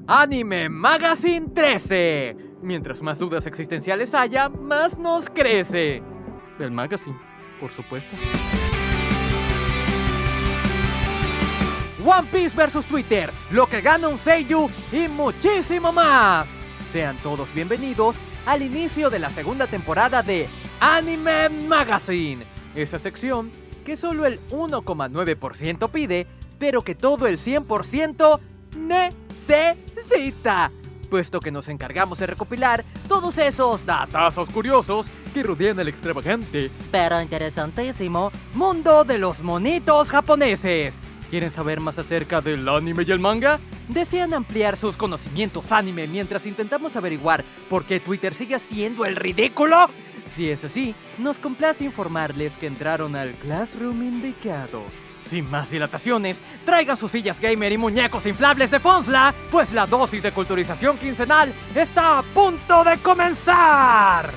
Anime Magazine 13. Mientras más dudas existenciales haya, más nos crece. El magazine, por supuesto. One Piece vs Twitter, lo que gana un Seiyu y muchísimo más. Sean todos bienvenidos al inicio de la segunda temporada de Anime Magazine. Esa sección que solo el 1,9% pide, pero que todo el 100% necesita, puesto que nos encargamos de recopilar todos esos datazos curiosos que rodean el extravagante, pero interesantísimo mundo de los monitos japoneses. ¿Quieren saber más acerca del anime y el manga? ¿Desean ampliar sus conocimientos anime mientras intentamos averiguar por qué Twitter sigue haciendo el ridículo? Si es así, nos complace informarles que entraron al Classroom indicado. Sin más dilataciones, traigan sus sillas gamer y muñecos inflables de Fonsla, pues la dosis de culturización quincenal está a punto de comenzar.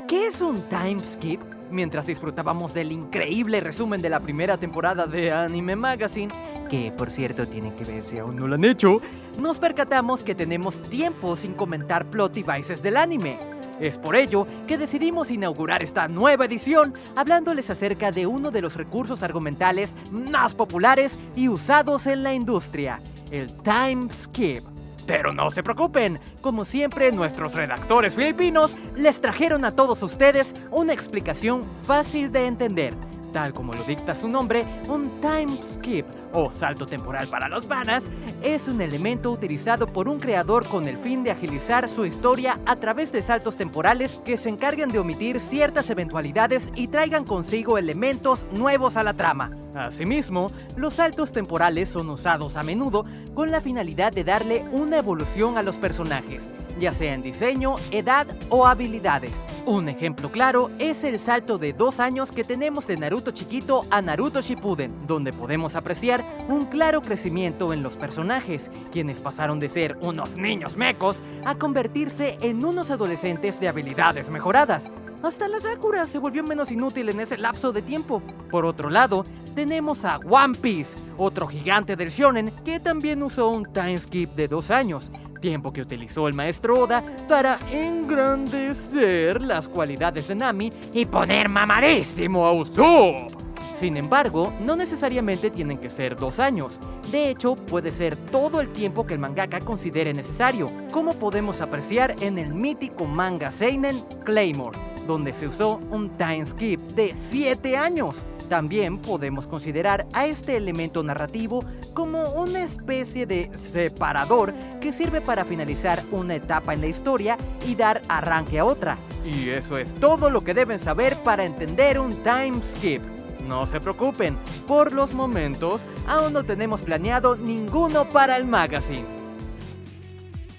¿Qué es un time skip? Mientras disfrutábamos del increíble resumen de la primera temporada de Anime Magazine, que por cierto tienen que ver si aún no lo han hecho, nos percatamos que tenemos tiempo sin comentar plot devices del anime. Es por ello que decidimos inaugurar esta nueva edición hablándoles acerca de uno de los recursos argumentales más populares y usados en la industria, el time skip. Pero no se preocupen, como siempre nuestros redactores filipinos les trajeron a todos ustedes una explicación fácil de entender. Tal como lo dicta su nombre, un time skip, o salto temporal para los panas, es un elemento utilizado por un creador con el fin de agilizar su historia a través de saltos temporales que se encargan de omitir ciertas eventualidades y traigan consigo elementos nuevos a la trama. Asimismo, los saltos temporales son usados a menudo con la finalidad de darle una evolución a los personajes, ya sea en diseño, edad o habilidades. Un ejemplo claro es el salto de 2 años que tenemos de Naruto chiquito a Naruto Shippuden, donde podemos apreciar un claro crecimiento en los personajes, quienes pasaron de ser unos niños mecos a convertirse en unos adolescentes de habilidades mejoradas. Hasta la Sakura se volvió menos inútil en ese lapso de tiempo. Por otro lado, tenemos a One Piece, otro gigante del shonen que también usó un time skip de 2 años, tiempo que utilizó el maestro Oda para engrandecer las cualidades de Nami y poner mamadísimo a Usopp. Sin embargo, no necesariamente tienen que ser 2 años. De hecho, puede ser todo el tiempo que el mangaka considere necesario, como podemos apreciar en el mítico manga seinen Claymore, donde se usó un time skip de 7 años. También podemos considerar a este elemento narrativo como una especie de separador que sirve para finalizar una etapa en la historia y dar arranque a otra. Y eso es todo lo que deben saber para entender un time skip. No se preocupen, por los momentos aún no tenemos planeado ninguno para el magazine.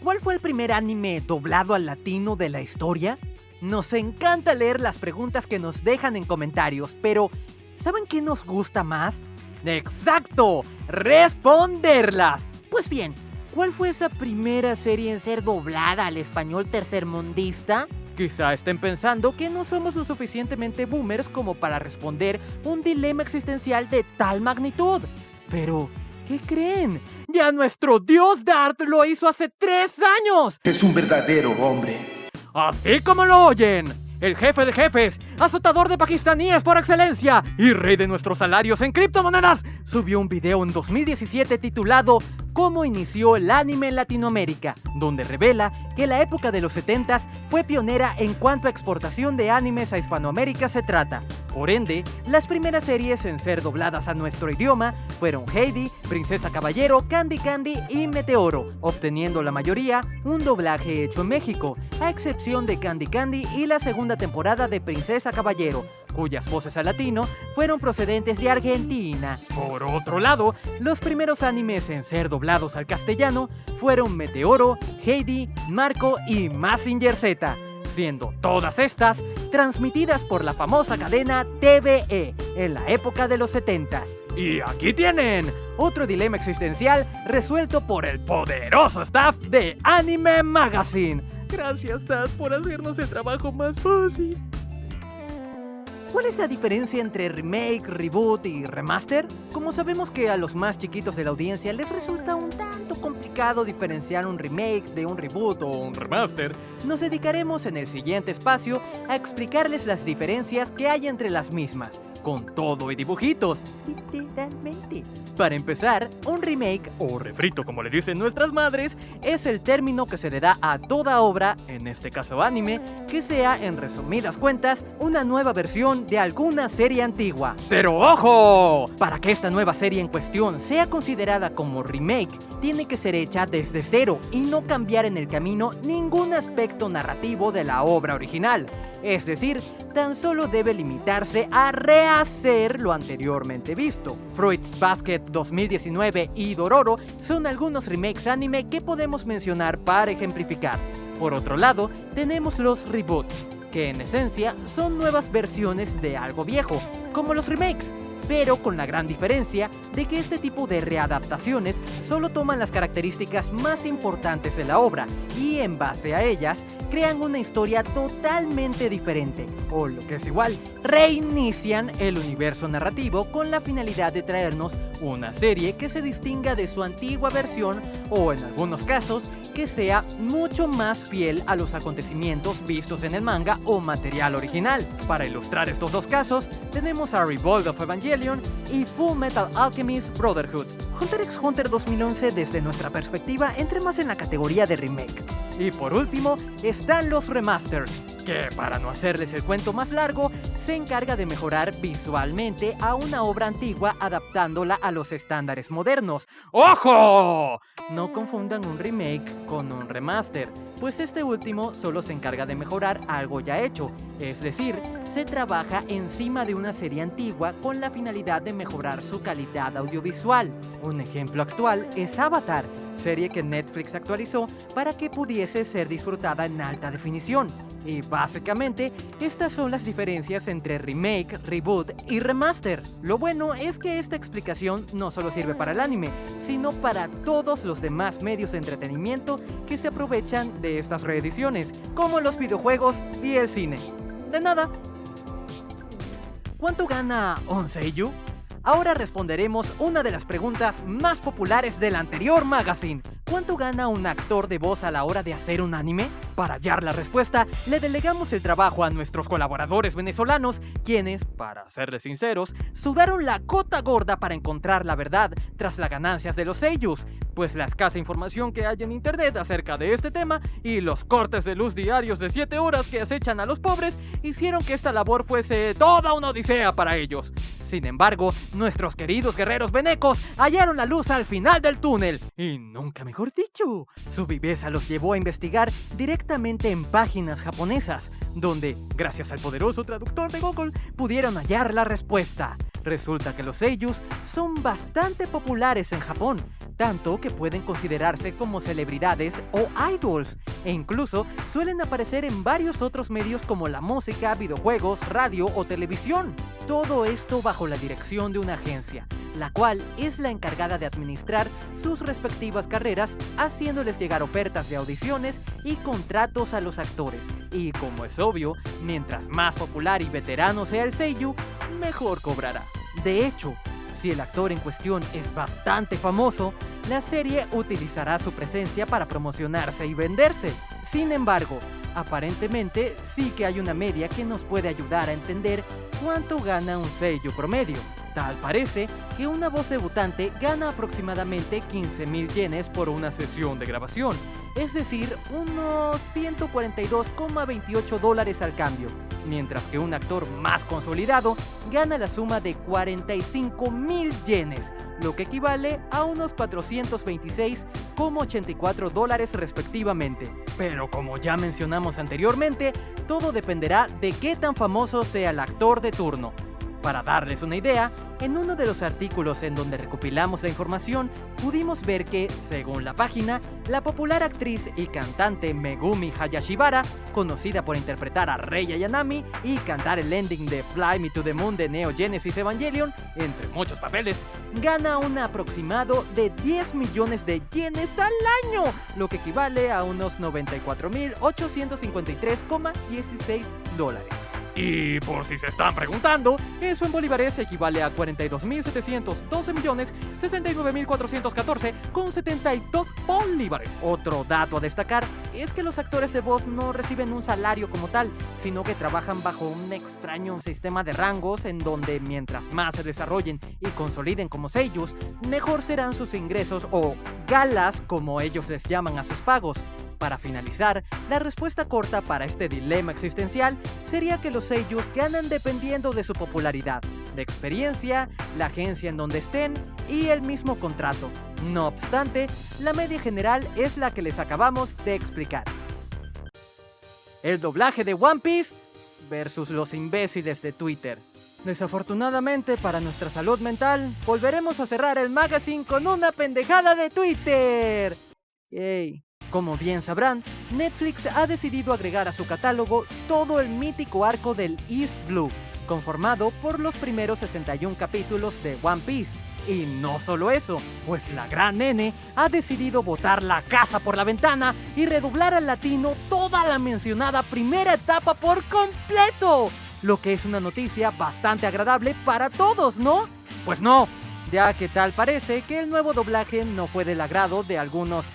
¿Cuál fue el primer anime doblado al latino de la historia? Nos encanta leer las preguntas que nos dejan en comentarios, pero ¿saben qué nos gusta más? ¡Exacto! ¡Responderlas! Pues bien, ¿cuál fue esa primera serie en ser doblada al español tercermundista? Quizá estén pensando que no somos lo suficientemente boomers como para responder un dilema existencial de tal magnitud. Pero, ¿qué creen? ¡Ya nuestro dios Dart lo hizo hace 3 años! Es un verdadero hombre. Así como lo oyen, el jefe de jefes, azotador de pakistaníes por excelencia y rey de nuestros salarios en criptomonedas, subió un video en 2017 titulado ¿Cómo inició el anime en Latinoamérica?, donde revela que la época de los 70s fue pionera en cuanto a exportación de animes a Hispanoamérica se trata. Por ende, las primeras series en ser dobladas a nuestro idioma fueron Heidi, Princesa Caballero, Candy Candy y Meteoro, obteniendo la mayoría un doblaje hecho en México, a excepción de Candy Candy y la segunda temporada de Princesa Caballero, cuyas voces al latino fueron procedentes de Argentina. Por otro lado, los primeros animes en ser doblados al castellano fueron Meteoro, Heidi, Marco y Mazinger Z, siendo todas estas transmitidas por la famosa cadena TVE en la época de los 70s. Y aquí tienen otro dilema existencial resuelto por el poderoso staff de Anime Magazine. Gracias, Dad, por hacernos el trabajo más fácil. ¿Cuál es la diferencia entre remake, reboot y remaster? Como sabemos que a los más chiquitos de la audiencia les resulta un tanto complicado diferenciar un remake de un reboot o un remaster, nos dedicaremos en el siguiente espacio a explicarles las diferencias que hay entre las mismas, con todo y dibujitos, literalmente. Para empezar, un remake, o refrito como le dicen nuestras madres, es el término que se le da a toda obra, en este caso anime, que sea, en resumidas cuentas, una nueva versión de alguna serie antigua. ¡Pero ojo! Para que esta nueva serie en cuestión sea considerada como remake, tiene que ser hecha desde cero y no cambiar en el camino ningún aspecto narrativo de la obra original. Es decir, tan solo debe limitarse a rehacer lo anteriormente visto. Fruits Basket 2019 y Dororo son algunos remakes anime que podemos mencionar para ejemplificar. Por otro lado, tenemos los reboots, que en esencia son nuevas versiones de algo viejo, como los remakes, pero con la gran diferencia de que este tipo de readaptaciones solo toman las características más importantes de la obra y en base a ellas crean una historia totalmente diferente, o lo que es igual, reinician el universo narrativo con la finalidad de traernos una serie que se distinga de su antigua versión o en algunos casos que sea mucho más fiel a los acontecimientos vistos en el manga o material original. Para ilustrar estos dos casos, tenemos a Revolt of Evangelion y Full Metal Alchemist Brotherhood. Hunter x Hunter 2011 desde nuestra perspectiva entra más en la categoría de remake. Y por último, están los remasters, que para no hacerles el cuento más largo, se encarga de mejorar visualmente a una obra antigua adaptándola a los estándares modernos. ¡Ojo! No confundan un remake con un remaster, pues este último solo se encarga de mejorar algo ya hecho, es decir, se trabaja encima de una serie antigua con la finalidad de mejorar su calidad audiovisual. Un ejemplo actual es Avatar, serie que Netflix actualizó para que pudiese ser disfrutada en alta definición. Y básicamente, estas son las diferencias entre remake, reboot y remaster. Lo bueno es que esta explicación no solo sirve para el anime, sino para todos los demás medios de entretenimiento que se aprovechan de estas reediciones, como los videojuegos y el cine. De nada. ¿Cuánto gana un seiyuu? Ahora responderemos una de las preguntas más populares del anterior magazine. ¿Cuánto gana un actor de voz a la hora de hacer un anime? Para hallar la respuesta, le delegamos el trabajo a nuestros colaboradores venezolanos, quienes, para serles sinceros, sudaron la gota gorda para encontrar la verdad tras las ganancias de los seiyus, pues la escasa información que hay en internet acerca de este tema y los cortes de luz diarios de 7 horas que acechan a los pobres hicieron que esta labor fuese toda una odisea para ellos. Sin embargo, nuestros queridos guerreros venecos hallaron la luz al final del túnel, y nunca mejor dicho, su viveza los llevó a investigar directamente en páginas japonesas, donde, gracias al poderoso traductor de Google, pudieron hallar la respuesta. Resulta que los seiyus son bastante populares en Japón, tanto que pueden considerarse como celebridades o idols, e incluso suelen aparecer en varios otros medios como la música, videojuegos, radio o televisión. Todo esto bajo la dirección de una agencia, la cual es la encargada de administrar sus respectivas carreras, haciéndoles llegar ofertas de audiciones y contratos a los actores. Y como es obvio, mientras más popular y veterano sea el seiyuu, mejor cobrará. De hecho, si el actor en cuestión es bastante famoso, la serie utilizará su presencia para promocionarse y venderse. Sin embargo, aparentemente sí que hay una media que nos puede ayudar a entender cuánto gana un seiyuu promedio. Tal parece que una voz debutante gana aproximadamente 15,000 yenes por una sesión de grabación, es decir, unos $142,28 al cambio, mientras que un actor más consolidado gana la suma de 45,000 yenes, lo que equivale a unos $426,84 respectivamente. Pero como ya mencionamos anteriormente, todo dependerá de qué tan famoso sea el actor de turno. Para darles una idea, en uno de los artículos en donde recopilamos la información, pudimos ver que, según la página, la popular actriz y cantante Megumi Hayashibara, conocida por interpretar a Rei Ayanami y cantar el ending de Fly Me to the Moon de Neo Genesis Evangelion, entre muchos papeles, gana un aproximado de 10 millones de yenes al año, lo que equivale a unos $94,853,16. Y por si se están preguntando, eso en bolívares equivale a 42.712.69.414,72 bolívares. Otro dato a destacar es que los actores de voz no reciben un salario como tal, sino que trabajan bajo un extraño sistema de rangos en donde mientras más se desarrollen y consoliden como seiyus, mejor serán sus ingresos o galas, como ellos les llaman a sus pagos. Para finalizar, la respuesta corta para este dilema existencial sería que los seiyus ganan dependiendo de su popularidad, de experiencia, la agencia en donde estén y el mismo contrato. No obstante, la media general es la que les acabamos de explicar. El doblaje de One Piece versus los imbéciles de Twitter. Desafortunadamente para nuestra salud mental, volveremos a cerrar el magazine con una pendejada de Twitter. Yay. Como bien sabrán, Netflix ha decidido agregar a su catálogo todo el mítico arco del East Blue, conformado por los primeros 61 capítulos de One Piece. Y no solo eso, pues la gran N ha decidido botar la casa por la ventana y redoblar al latino toda la mencionada primera etapa por completo. Lo que es una noticia bastante agradable para todos, ¿no? Pues no, ya que tal parece que el nuevo doblaje no fue del agrado de algunos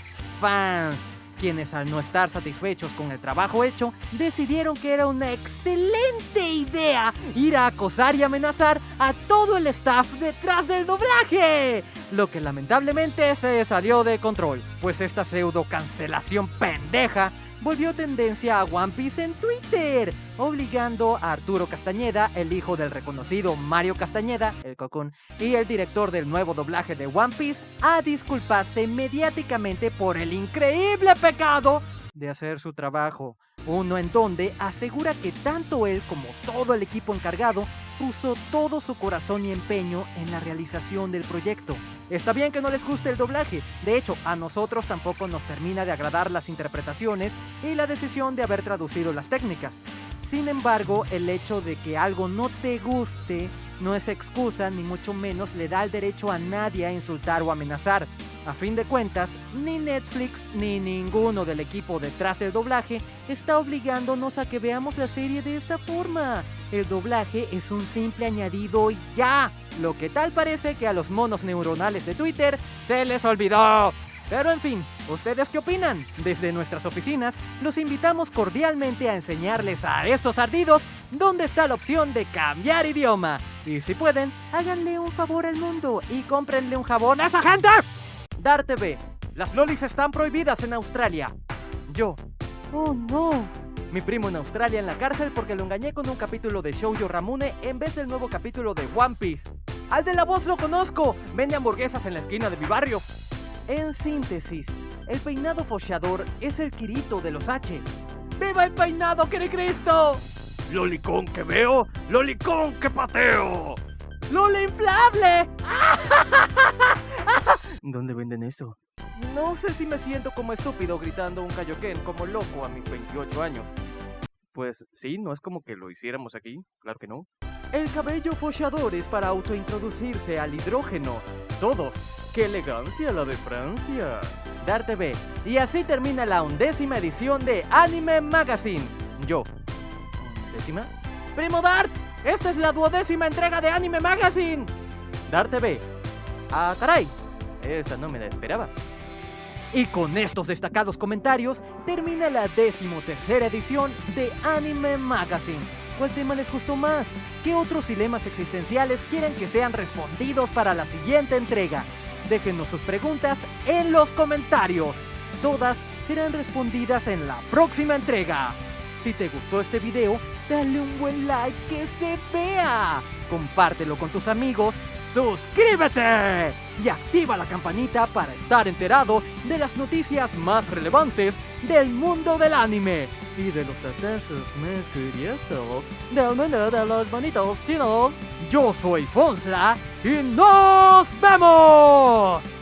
fans, quienes al no estar satisfechos con el trabajo hecho, decidieron que era una excelente idea ir a acosar y amenazar a todo el staff detrás del doblaje, lo que lamentablemente se salió de control, pues esta pseudo cancelación pendeja volvió tendencia a One Piece en Twitter, obligando a Arturo Castañeda, el hijo del reconocido Mario Castañeda, el Cocoon, y el director del nuevo doblaje de One Piece, a disculparse mediáticamente por el increíble pecado de hacer su trabajo. Uno en donde asegura que tanto él como todo el equipo encargado puso todo su corazón y empeño en la realización del proyecto. Está bien que no les guste el doblaje, de hecho a nosotros tampoco nos termina de agradar las interpretaciones y la decisión de haber traducido las técnicas. Sin embargo, el hecho de que algo no te guste no es excusa ni mucho menos le da el derecho a nadie a insultar o amenazar. A fin de cuentas, ni Netflix ni ninguno del equipo detrás del doblaje está obligándonos a que veamos la serie de esta forma. El doblaje es un simple añadido y ya. Lo que tal parece que a los monos neuronales de Twitter se les olvidó. Pero en fin, ¿ustedes qué opinan? Desde nuestras oficinas los invitamos cordialmente a enseñarles a estos ardidos dónde está la opción de cambiar idioma. Y si pueden, háganle un favor al mundo y cómprenle un jabón a esa gente. Dar TV. Las lolis están prohibidas en Australia. Yo. Oh no. Mi primo en Australia en la cárcel porque lo engañé con un capítulo de Shoujo Ramune en vez del nuevo capítulo de One Piece. ¡Al de la voz lo conozco! Vende hamburguesas en la esquina de mi barrio. En síntesis, el peinado focheador es el Kirito de los H. ¡Viva el peinado, Cristo! ¡Lolicón que veo! ¡Lolicón que pateo! ¡Lola inflable! ¿Dónde venden eso? No sé si me siento como estúpido gritando un kaioken como loco a mis 28 años. Pues sí, no es como que lo hiciéramos aquí, claro que no. El cabello focheador es para autointroducirse al hidrógeno. Todos, ¡qué elegancia la de Francia! Dar TV. Y así termina la 11ª edición de Anime Magazine. Yo. ¿Décima? ¡Primo Dart! ¡Esta es la 12ª entrega de Anime Magazine! Dar TV. ¡Ah, caray! Esa no me la esperaba. Y con estos destacados comentarios termina la 13ª edición de Anime Magazine. ¿Cuál tema les gustó más? ¿Qué otros dilemas existenciales quieren que sean respondidos para la siguiente entrega? Déjenos sus preguntas en los comentarios. Todas serán respondidas en la próxima entrega. Si te gustó este video, dale un buen like que se vea. Compártelo con tus amigos. ¡Suscríbete! Y activa la campanita para estar enterado de las noticias más relevantes del mundo del anime y de los datazos más curiosos del mundo de los bonitos chinos. Yo soy Fonsla y ¡nos vemos!